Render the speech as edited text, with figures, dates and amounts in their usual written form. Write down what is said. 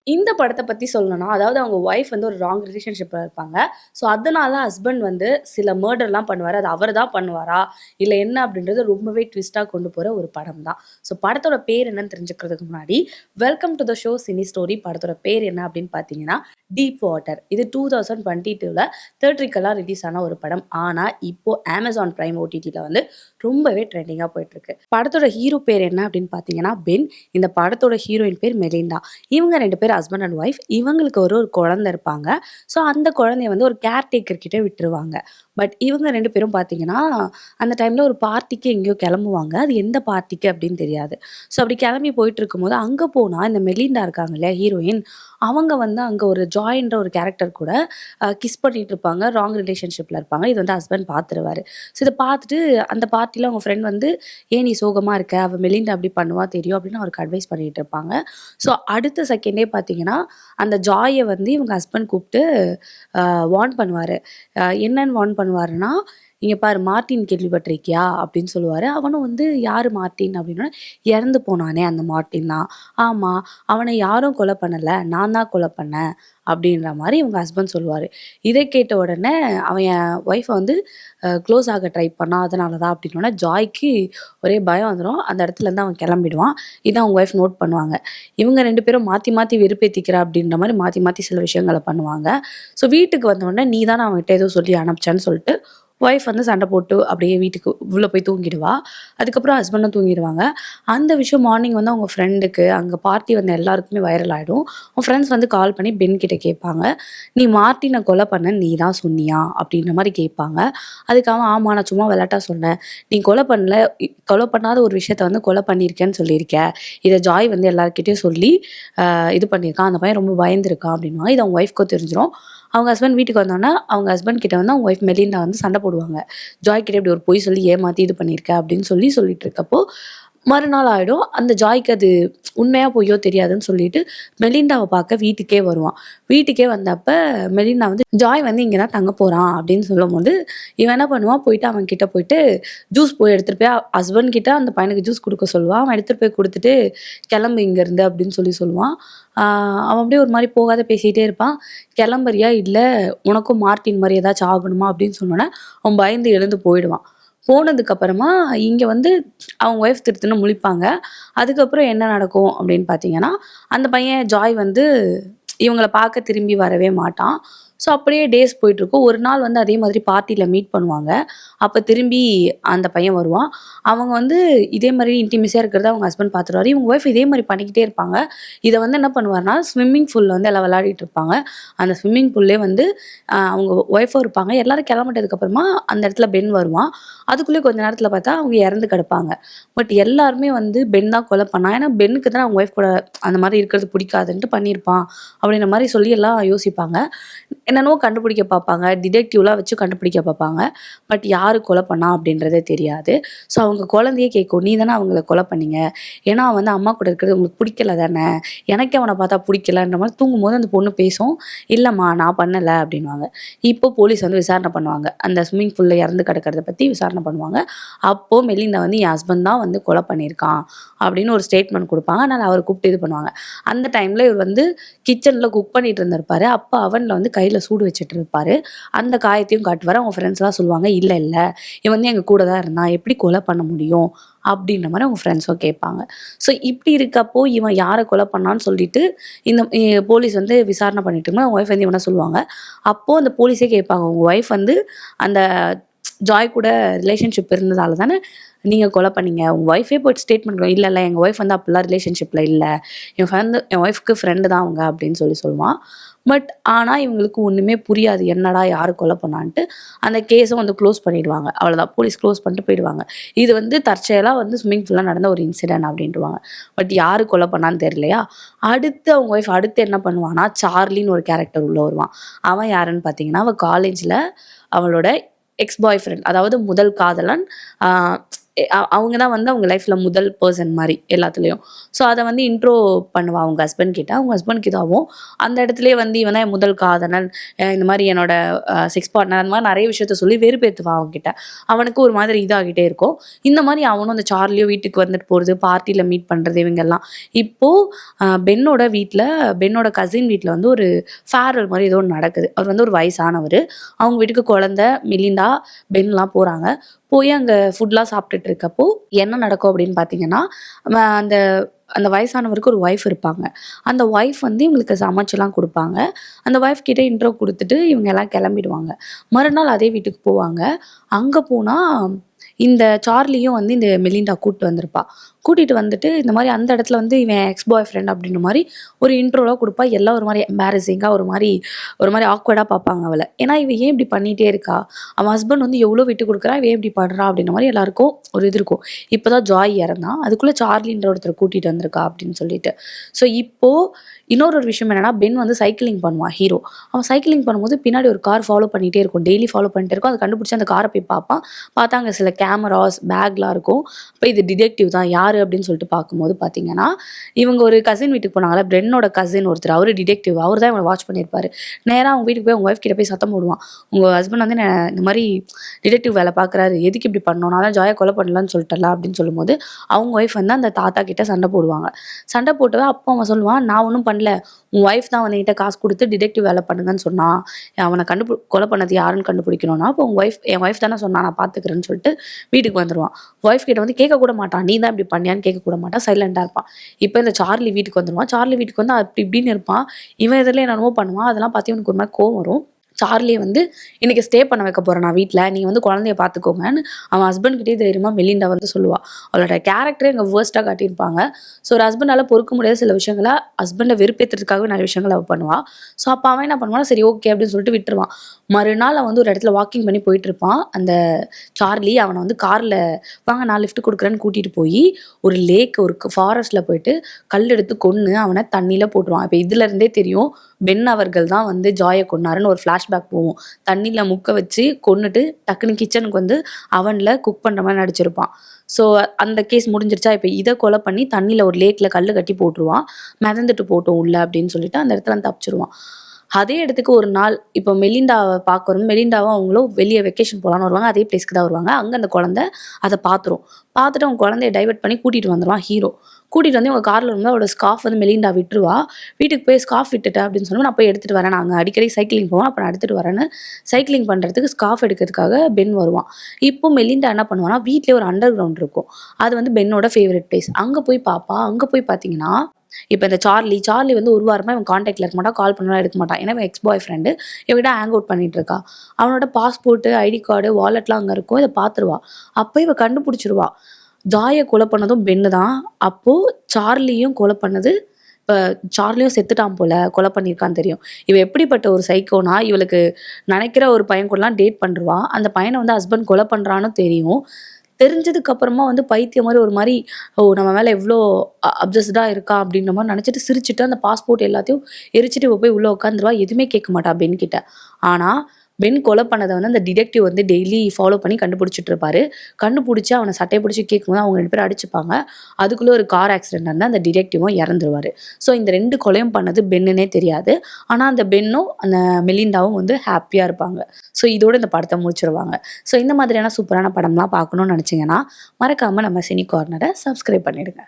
இந்த படத்த பத்தி சொல்லணும்னா, அதாவது அவங்க ஒய்ஃப் வந்து ஒரு ராங் ரிலேஷன்ஷிப்ல இருப்பாங்க. ஸோ, அதனால ஹஸ்பண்ட் வந்து சில மர்டர்லாம் பண்ணுவாரு. அது அவரு தான் பண்ணுவாரா? இல்ல என்ன அப்படின்றது ரொம்பவே ட்விஸ்ட்டா கொண்டு போற ஒரு படம் தான். ஸோ, படத்தோட பேர் என்னன்னு தெரிஞ்சுக்கிறதுக்கு முன்னாடி, welcome to the show cine story. படத்தோட பேர் என்ன அப்படின்னு பார்த்தீங்கன்னா, டீப் வாட்டர். இது 2022ல தியேட்ரிக்கலா ரிலீஸ் ஆன ஒரு படம். ஆனா, இப்போ Amazon Prime OTTல வந்து ரொம்பவே ட்ரெண்டிங்கா போயிட்டுருக்கு. படத்தோட ஹீரோ பேர் என்ன அப்படின்னு பார்த்தீங்கன்னா, பென். இந்த படத்தோட ஹீரோயின் பேர் மெலிண்டா. இவங்க 2 பேரும் ஹஸ்பண்ட் அண்ட் ஒய்ஃப். இவங்களுக்கு ஒரு குழந்தை இருப்பாங்க. ஸோ, அந்த குழந்தைய வந்து ஒரு கேர்டேக்கர் கிட்ட விட்டுருவாங்க. பட் இவங்க 2 பேரும் பார்த்தீங்கன்னா, அந்த டைம்ல ஒரு பார்ட்டிக்கு எங்கேயோ கிளம்புவாங்க. அது எந்த பார்ட்டிக்கு அப்படின்னு தெரியாது. ஸோ, அப்படி கிளம்பி போயிட்டுருக்கும்போது, அங்க போனா இந்த மெலிண்டா இருக்காங்க இல்லையா ஹீரோயின், அவங்க வந்து அங்க ஒரு ஜாய்ன்ற ஒரு கேரக்டர் கூட கிஸ் பண்ணிட்டு இருப்பாங்க. ராங் ரிலேஷன்ஷிப்ல இருப்பாங்க. இது வந்து ஹஸ்பண்ட் பார்த்துருவாரு. ஸோ, இத பார்த்துட்டு அந்த பார்ட்டில அவங்க ஃப்ரெண்ட் வந்து, "ஏன் நீ சோகமா இருக்க? அவ மெலிண்டா அப்படி பண்ணுவா தெரியும்." அப்படின்னு அவருக்கு அட்வைஸ் பண்ணிட்டு இருப்பாங்க. ஸோ, அடுத்த செகண்டே பார்த்தீங்கன்னா, அந்த ஜாய வந்து இவங்க ஹஸ்பண்ட் கூப்ட்டு வார்ன் பண்ணுவாரு. என்னன்னு வார்ன் பண்ணுவாருன்னா, "இங்க பாரு மார்ட்டின் கேள்விப்பட்டிருக்கியா?" அப்படின்னு சொல்லுவாரு. அவனும் வந்து, "யாரு மார்ட்டின்?" அப்படின்னோனே, "இறந்து போனானே அந்த மார்ட்டின் தான்." "ஆமா, அவன யாரும் கொலை பண்ணல. நான் தான் கொலை பண்ணேன்." அப்படின்ற மாரி இவங்க ஹஸ்பண்ட் சொல்லுவாரு. இத கேட்ட உடனே, "அவன் என் ஒய்ஃப வந்து க்ளோஸ் ஆக ட்ரை பண்ணான். அதனால தான்." அப்படின்னோனே ஜாய்க்கு ஒரே பயம் வந்துரும். அந்த இடத்துலருந்து அவன் கிளம்பிடுவான். இத அவங்க ஒய்ஃப் நோட் பண்ணுவாங்க. இவங்க 2 பேரும் மாத்தி மாத்தி வெறுப்பேத்திக்கிறா அப்படின்ற மாரி மாத்தி மாத்தி சில விஷயங்கள பண்ணுவாங்க. ஸோ வீட்டுக்கு வந்தோனே, "நீ தான அவன்கிட்ட ஏதோ சொல்லி அனுப்பிச்சன்னு" சொல்லிட்டு ஒய்ஃப் வந்து சண்டை போட்டு அப்படியே வீட்டுக்கு உள்ள போய் தூங்கிடுவா. அதுக்கப்புறம் ஹஸ்பண்டும் தூங்கிடுவாங்க. அந்த விஷயம் மார்னிங் வந்து அவங்க ஃப்ரெண்டுக்கு, அங்க பார்ட்டி வந்த எல்லாருக்குமே வைரல் ஆயிடும். அவங்க ஃப்ரெண்ட்ஸ் வந்து கால் பண்ணி பென் கிட்ட கேட்பாங்க. "நீ மார்ட்டின கொலை பண்ணன்னு நீ தான் சொன்னியா?" அப்படின்ற மாரி கேட்பாங்க. அதுக்கு அவன், "ஆமா நான் சும்மா விளையாட்டா சொன்னேன். நீ கொலை பண்ணல. கொலை பண்ணாத ஒரு விஷயத்த வந்து கொலை பண்ணியிருக்கேன்னு சொல்லியிருக்க. இத ஜாய் வந்து எல்லார்கிட்டயும் சொல்லி இது பண்ணியிருக்கான். அந்த பையன் ரொம்ப பயந்துருக்கான்." அப்படின்னுவாங்க. இது அவங்க ஒய்ஃப்க்கும் தெரிஞ்சிரும். அவங்க ஹஸ்பண்ட் வீட்டுக்கு வந்தோனே, அவங்க ஹஸ்பண்ட் கிட்ட வந்து அவங்க ஒய்ஃப் மெலிண்டா வந்து சண்டை போடுவாங்க. "ஜாய் கிட்ட இப்படி ஒரு பொய் சொல்லி ஏமாத்தி இது பண்ணியிருக்க" அப்படின்னு சொல்லிட்டு இருக்கப்போ, மறுநாள் ஆயிடும். அந்த ஜாய்க்கு அது உண்மையா பொய்யோ தெரியாதுன்னு சொல்லிட்டு, மெலிண்டாவ பார்க்க வீட்டுக்கே வருவான். வீட்டுக்கே வந்தப்ப மெலிண்டா வந்து, "ஜாய் வந்து இங்க தான் தங்க போறான்" அப்படின்னு சொல்லும்போது, இவன் என்ன பண்ணுவான், போயிட்டு அவன் கிட்ட போயிட்டு ஜூஸ் போய் எடுத்துட்டு போய் ஹஸ்பண்ட் கிட்ட அந்த பையனுக்கு ஜூஸ் குடுக்க சொல்லுவான். அவன் எடுத்துட்டு போய் குடுத்துட்டு, "கிளம்பு இங்கருந்து" அப்படின்னு சொல்லுவான். ஆ அவன் அப்படியே ஒரு மாரி போகாத பேசிட்டே இருப்பான். "கிளம்புறியா? இல்ல உனக்கும் மார்ட்டின் மாரி ஏதாச்சும் ஆகணுமா?" அப்படின்னு சொன்னோனே, அவன் பயந்து எழுந்து போயிடுவான். போனதுக்கு அப்புறமா இங்க வந்து அவங்க ஒய்ஃப் திருத்துன்னு முழிப்பாங்க. அதுக்கப்புறம் என்ன நடக்கும் அப்படின்னு பார்த்தீங்கன்னா, அந்த பையன் ஜாய் வந்து இவங்கள பார்க்க திரும்பி வரவே மாட்டான். ஸோ அப்படியே டேஸ் போயிட்டுருக்கும். ஒரு நாள் வந்து அதே மாதிரி பார்ட்டில மீட் பண்ணுவாங்க. அப்ப திரும்பி அந்த பையன் வருவான். அவங்க வந்து இதே மாரி இன்டிமேசியா இருக்கிறத அவங்க ஹஸ்பண்ட் பார்த்துருவாரு. இவங்க ஒய்ஃப் இதே மாரி பண்ணிக்கிட்டே இருப்பாங்க. இத வந்து என்ன பண்ணுவாருன்னா, ஸ்விம்மிங் பூல்ல வந்து எல்லாம் விளையாடிட்டு இருப்பாங்க. அந்த ஸ்விம்மிங் பூல்லேயே வந்து அவங்க ஒய்ஃபும் இருப்பாங்க. எல்லாரும் கிளம்பிட்டதுக்கு அப்புறமா அந்த இடத்துல பென் வருவான். அதுக்குள்ளேயே கொஞ்ச நேரத்தில பார்த்தா அவங்க இறந்து கிடப்பாங்க. பட் எல்லாருமே வந்து பென் தான் கொலை பண்ணான். ஏன்னா பென்னுக்கு தான் அவங்க ஒய்ஃப் கூட அந்த மாரி இருக்கிறது பிடிக்காதுன்ட்டு பண்ணியிருப்பான். அப்படின்ற மாரி சொல்லி எல்லாம் யோசிப்பாங்க. என்னென்னவோ கண்டுபிடிக்க பார்ப்பாங்க. டிடெக்டிவ்லாம் வச்சு கண்டுபிடிக்க பார்ப்பாங்க. பட் யாரு கொலை பண்ணா அப்படின்றதே தெரியாது. ஸோ அவங்க குழந்தையே கேட்கும். "நீ தானே அவங்கள கொலை பண்ணீங்க. ஏன்னா அவன் வந்து அம்மா கூட இருக்கிறது உங்களுக்கு பிடிக்கல தானே? எனக்கே அவன பார்த்தா பிடிக்கலன்ற" மாரி தூங்கும்போது அந்த பொண்ணு பேசும். "இல்லம்மா நான் பண்ணல" அப்படின்னுவாங்க. இப்போ போலீஸ் வந்து விசாரணை பண்ணுவாங்க. அந்த ஸ்விம்மிங் பூல்ல இறந்து கிடக்கிறத பத்தி விசாரணை பண்ணுவாங்க. அப்போ மெலிண்டா வந்து, "என் ஹஸ்பண்ட் தான் வந்து கொலை பண்ணியிருக்கான்" அப்படின்னு ஒரு ஸ்டேட்மெண்ட் குடுப்பாங்க. அதனால அவர கூப்பிட்டு இது பண்ணுவாங்க. அந்த டைம்ல இவர் வந்து கிச்சன்ல குக் பண்ணிட்டு இருந்திருப்பாரு. அப்ப அவன்ல வந்து கையில சூடு வச்சுட்டு இருப்பாரு. அந்த காயத்தையும் காட்டுவாரு. அவங்க ஃப்ரெண்ட்ஸ்லாம் சொல்லுவாங்க, "இல்ல, இல்ல. இவன் வந்து எங்க கூட தான் இருந்தான். எப்படி கொலை பண்ண முடியும்?" அப்படின்ற மாரி அவங்க ஃப்ரெண்ட்ஸும் கேட்பாங்க. ஸோ இப்படி இருக்கப்போ, இவன் யார கொலை பண்ணான்னு சொல்லிட்டு இந்த போலீஸ் வந்து விசாரணை பண்ணிட்டு இருக்கும்போது, அவங்க ஒய்ஃப் வந்து இவன சொல்லுவாங்க. அப்போ அந்த போலீஸே கேட்பாங்க, "உங்க ஒய்ஃப் வந்து அந்த ஜாய் கூட ரிலேஷன்ஷிப் இருந்ததால தானே நீங்க கொலை பண்ணீங்க?" உங்க ஒய்ஃபே போயிட்டு ஸ்டேட்மெண்ட் "இல்ல, இல்ல எங்க ஒய்ஃப் வந்து அப்படிலாம் ரிலேஷன்ஷிப்ல இல்ல. என் ஒய்ஃப்க்கு ஃப்ரெண்டு தான் அவங்க" அப்படின்னு சொல்லுவான். பட் ஆனா இவங்களுக்கு ஒண்ணுமே புரியாது. என்னடா யாரு கொலை பண்ணான்ட்டு. அந்த கேஸ வந்து க்ளோஸ் பண்ணிடுவாங்க. அவ்வளோதான். போலீஸ் க்ளோஸ் பண்ணிட்டு போயிடுவாங்க. இது வந்து தற்செயலா வந்து ஸ்விம்மிங் பூல்ல நடந்த ஒரு இன்சிடென்ட் அப்படின்ருவாங்க. பட் யாரு கொலை பண்ணான்னு தெரியலையா? அடுத்து அவங்க ஒய்ஃப் அடுத்து என்ன பண்ணுவான்னா, சார்லின்னு ஒரு கேரக்டர் உள்ள வருவான். அவன் யாருன்னு பார்த்தீங்கன்னா, அவ காலேஜ்ல அவளோட எக்ஸ் பாய் ஃப்ரெண்ட் அதாவது முதல் காதலன். ஆ அவங்க தான் வந்து அவங்க லைஃப்ல முதல் பர்சன் மாரி எல்லாத்துலயும். ஸோ அத வந்து இன்ட்ரோ பண்ணுவா அவங்க ஹஸ்பண்ட் கிட்ட. அவங்க ஹஸ்பண்ட்க்கு இதாவும். அந்த இடத்துலயே வந்து இவன் தான் என் முதல் காதலன். இந்த மாரி என்னோட செக்ஸ் பார்ட்னர் அந்த மாரி நெறைய விஷயத்த சொல்லி வெறுப்பேத்துவா அவன்கிட்ட. அவனுக்கு ஒரு மாதிரி இதாகிட்டே இருக்கும். இந்த மாரி அவனும் அந்த சார்லியும் வீட்டுக்கு வந்துட்டு போறது, பார்ட்டில மீட் பண்றது இவங்கெல்லாம். இப்போ பென்னோட கசின் வீட்ல வந்து ஒரு ஃபேர்வெல் மாரி ஏதோ ஒண்ணு நடக்குது. அவர் வந்து ஒரு வயசானவரு. அவங்க வீட்டுக்கு குழந்தை, மெலிண்டா, பென்லாம் போறாங்க. போய் அங்க ஃபுட்லாம் சாப்பிட்டுட்டு இருக்கப்போ, என்ன நடக்கும் அப்படின்னு பார்த்தீங்கன்னா, அந்த அந்த வயசானவருக்கு ஒரு ஒய்ஃப் இருப்பாங்க. அந்த ஒய்ஃப் வந்து இவங்களுக்கு சமைச்சுலாம் குடுப்பாங்க. அந்த ஒய்ஃப் கிட்ட இன்ட்ரோ குடுத்துட்டு இவங்க எல்லாம் கெளம்பிடுவாங்க. மறுநாள் அதே வீட்டுக்கு போவாங்க. அங்க போனா, இந்த சார்லியும் வந்து இந்த மெலிண்டா கூட்டு வந்திருப்பா. கூட்டிட்டு வந்துட்டு இந்த மாரி அந்த இடத்துல வந்து இவன் எக்ஸ் பாய் ஃப்ரெண்ட் அப்படின்ற மாரி ஒரு இன்ட்ரோலாம் குடுப்பா. எல்லாம் ஒரு மாரி எம்பாரஸிங்கா ஒரு மாரி ஆக்வர்டா பார்ப்பாங்க அவள. ஏன்னா, இவ ஏன் இப்படி பண்ணிட்டே இருக்கா? அவன் ஹஸ்பண்ட் வந்து எவ்வளோ விட்டு குடுக்குறான். இவ ஏன் இப்படி பண்றா? அப்படின்ற மாரி எல்லாருக்கும் ஒரு இது இருக்கும். இப்பதான் ஜாய் இறந்தான். அதுக்குள்ள சார்லின்ற ஒருத்தர கூட்டிட்டு வந்திருக்கா அப்படின்னு சொல்லிட்டு. ஸோ இப்போ இன்னொரு விஷயம் என்னன்னா, பென் வந்து சைக்கிளிங் பண்ணுவான் ஹீரோ. அவன் சைக்கிளிங் பண்ணும்போது பின்னாடி ஒரு கார் ஃபாலோ பண்ணிட்டே இருக்கும். டெய்லி ஃபாலோ பண்ணிட்டே இருக்கும். அத கண்டுபிடிச்சு அந்த கார போய் பார்ப்பான். பார்த்தா அங்க சில கேமராஸ், பேக்லாம் இருக்கும். அப்ப இது டிடெக்டிவ் தான். யாரு அப்படின்னு சொல்லிட்டு பார்க்கும்போது பார்த்தீங்கன்னா, இவங்க ஒரு கசின் வீட்டுக்கு போனாங்கல்ல, பென்னோட கசின் ஒருத்தர். அவரு டிடெக்டிவ். அவரு தான் இவன வாட்ச் பண்ணியிருப்பாரு. நேரா அவங்க வீட்டுக்கு போய் அவங்க ஒய்ஃப் கிட்ட போய் சத்தம் போடுவான். உங்க ஹஸ்பண்ட் வந்து இந்த மாரி டிடெக்டிவ் வேல பார்க்குறாரு. எதுக்கு இப்படி பண்ணணும்? நான் தான் ஜாய கொலை பண்ணலான்னு சொல்லிட்டேன்ல அப்படின்னு சொல்லும்போது, அவங்க ஒய்ஃப் வந்து அந்த தாத்தா கிட்ட சண்டை போடுவாங்க. சண்டை போட்டவ அப்போ அவன் சொல்லுவான், "நான் ஒண்ணும் பண்ணல. உன் ஒய்ஃப் தான் வந்து என்கிட்ட காசு குடுத்து டிடெக்டிவ் வேல பண்ணுங்கன்னு சொன்னா. அவன கொலை பண்ணது யாருன்னு கண்டுபிடிக்கணும்னா, அப்போ என் ஒய்ஃப் தானே சொன்னா. நான் பார்த்துக்கிறேன்னு" சொல்லிட்டு வீட்டுக்கு வந்துருவான். ஒய்ஃப் கிட்ட வந்து கேட்க கூட மாட்டான். "நீ தான் இப்படி பண்ணியான்னு?" கேட்க கூட மாட்டான். சைலன்ட்டா இருப்பான். இப்ப இந்த சார்லி வீட்டுக்கு வந்துருவான். சார்லி வீட்டுக்கு வந்து அப்படி இப்படின்னு இருப்பான். இவன் எதிர்ல என்னென்னமோ பண்ணுவான். அதெல்லாம் பார்த்து இவனுக்கு ஒரு மாரி கோவம் வரும். சார்லிய வந்து இன்னைக்கு ஸ்டே பண்ண வைக்க போறேன் நான் வீட்ல. நீங்க வந்து குழந்தைய பார்த்துக்கோங்கன்னு அவன் ஹஸ்பண்ட் கிட்டயே தைரியமா மெலிண்டா வந்து சொல்லுவா. அவளோட கேரக்டரே அங்க வொர்ஸ்ட்டா காட்டியிருப்பாங்க. ஸோ ஒரு ஹஸ்பண்டால பொறுக்க முடியாத சில விஷயங்கள ஹஸ்பண்ட வெறுப்பேத்துறதுக்காகவே நெறைய விஷயங்கள அவ பண்ணுவா. ஸோ அப்ப அவன் என்ன பண்ணுவான்னா, சரி ஓகே அப்படின்னு சொல்லிட்டு விட்டுருவான். மறுநாள் அவன் வந்து ஒரு இடத்துல வாக்கிங் பண்ணி போயிட்டுருப்பான். அந்த சார்லி அவன வந்து கார்ல வாங்க நான் லிஃப்ட் குடுக்குறேன்னு கூட்டிட்டு போயி, ஒரு ஃபாரஸ்ட்ல போயிட்டு கல் எடுத்து கொன்னு அவன தண்ணீல போட்டுருவான். இப்ப இதுல இருந்தே தெரியும், பென் அவர்கள் தான் வந்து ஜாய கொன்னாருன்னு ஒரு ஃபிளாஷ்பேக் போவும். தண்ணீல முக்க வச்சு கொன்னுட்டு டக்குனு கிச்சனுக்கு வந்து அவன்ல குக் பண்ற மாரி நடிச்சிருப்பான். ஸோ அந்த கேஸ் முடிஞ்சிருச்சா, இப்ப இத கொலை பண்ணி தண்ணீல ஒரு லேக்ல கல்லு கட்டி போட்டுருவான். மிதந்துட்டு போட்டும் உள்ள அப்படின்னு சொல்லிட்டு அந்த இடத்துல இருந்து தப்பிச்சுருவான். அதே இடத்துக்கு ஒரு நாள் இப்போ மெலிண்டாவ பார்க்க வரும். மெலிண்டாவும் அவங்களும் வெளிய வெக்கேஷன் போலான்னு வருவாங்க. அதே பிளேஸ்க்கு தான் வருவாங்க. அங்க அந்த குழந்தை அத பார்த்துரும். பார்த்துட்டு அவங்க குழந்தைய டைவர்ட் பண்ணி கூட்டிட்டு வந்துருவான் ஹீரோ. கூட்டிட்டு வந்து இவங்க கார்ல வரும்போது அவளோட ஸ்கார்ஃப் வந்து மெலிண்டா விட்டுருவா. வீட்டுக்கு போய் ஸ்கார்ஃப் விட்டுட்டேன் அப்படின்னு சொன்னோனே, நான் போய் எடுத்துட்டு வரேன். நாங்க அடிக்கடி சைக்கிளிங் போவோம். அப்ப நான் எடுத்துட்டு வரேன்னு சைக்கிளிங் பண்றதுக்கு ஸ்கார்ஃப் எடுக்கிறதுக்காக பென் வருவான். இப்போ மெலிண்டா என்ன பண்ணுவான்னா, வீட்லயே ஒரு அண்டர் கிரவுண்ட் இருக்கும். அது வந்து பென்னோட ஃபேவரைட் பிளேஸ். அங்க போய் பார்ப்பா. அங்க போய் பார்த்தீங்கன்னா, இப்ப இந்த சார்லி வந்து ஒரு வாரமா இவன் கான்டாக்ட்ல இருக்க மாட்டான். கால் பண்ணாலும் எடுக்க மாட்டான். ஏன்னா இவன் எக்ஸ் பாய் ஃப்ரெண்டு. இவன்கிட்ட ஹேங் அவுட் பண்ணிட்டு இருக்கா. அவனோட பாஸ்போர்ட், ஐடி கார்டு, வாலெட்லாம் அங்க இருக்கும். இத பார்த்துருவா. அப்ப இவ கண்டுபிடிச்சிருவா. ஜாய கொலை பண்ணதும் பென்னு தான். அப்போ சார்லியும் கொலை பண்ணது இப்ப சார்லியும் செத்துட்டான் போல. கொலை பண்ணியிருக்கான்னு தெரியும். இவ எப்படிப்பட்ட ஒரு சைக்கோனா, இவளுக்கு நெனைக்கிற ஒரு பையன் கூடலாம் டேட் பண்ருவா. அந்த பையன வந்து ஹஸ்பண்ட் கொலை பண்றான்னு தெரியும். தெரிஞ்சதுக்கு அப்புறமா வந்து பைத்தியம் மாரி ஒரு மாரி, ஓ! நம்ம மேல எவ்ளோ அப்சஸ்டா இருக்கா அப்படின்ற மாரி நெனச்சுட்டு சிரிச்சுட்டு அந்த பாஸ்போர்ட் எல்லாத்தையும் எரிச்சுட்டு இவ போய் உள்ள உட்காந்துருவா. எதுவுமே கேட்க மாட்டா பென் கிட்ட. ஆனா, பென் கொலை பண்ணத வந்து அந்த டிடெக்டிவ் வந்து டெய்லி ஃபாலோ பண்ணி கண்டுபிடிச்சுட்டு இருப்பாரு. கண்டுபிடிச்சு அவன சட்டைய பிடிச்சு கேட்கும்போது அவங்க 2 பேரும் அடிச்சுப்பாங்க. அதுக்குள்ள ஒரு கார் ஆக்சிடென்ட் நடந்து அந்த டிடெக்டிவும் இறந்துருவாரு. ஸோ இந்த 2 கொலையும் பண்ணது பென்னுன்னே தெரியாது. ஆனா அந்த பென்னும், அந்த மெலிண்டாவும் வந்து ஹேப்பியா இருப்பாங்க. ஸோ இதோட இந்த படத்த முடிச்சுருவாங்க. ஸோ இந்த மாதிரியான சூப்பரான படம்லாம் பார்க்கணும்னு நெனச்சீங்கன்னா, மறக்காம நம்ம சினி கார்னர சப்ஸ்கிரைப் பண்ணிடுங்க.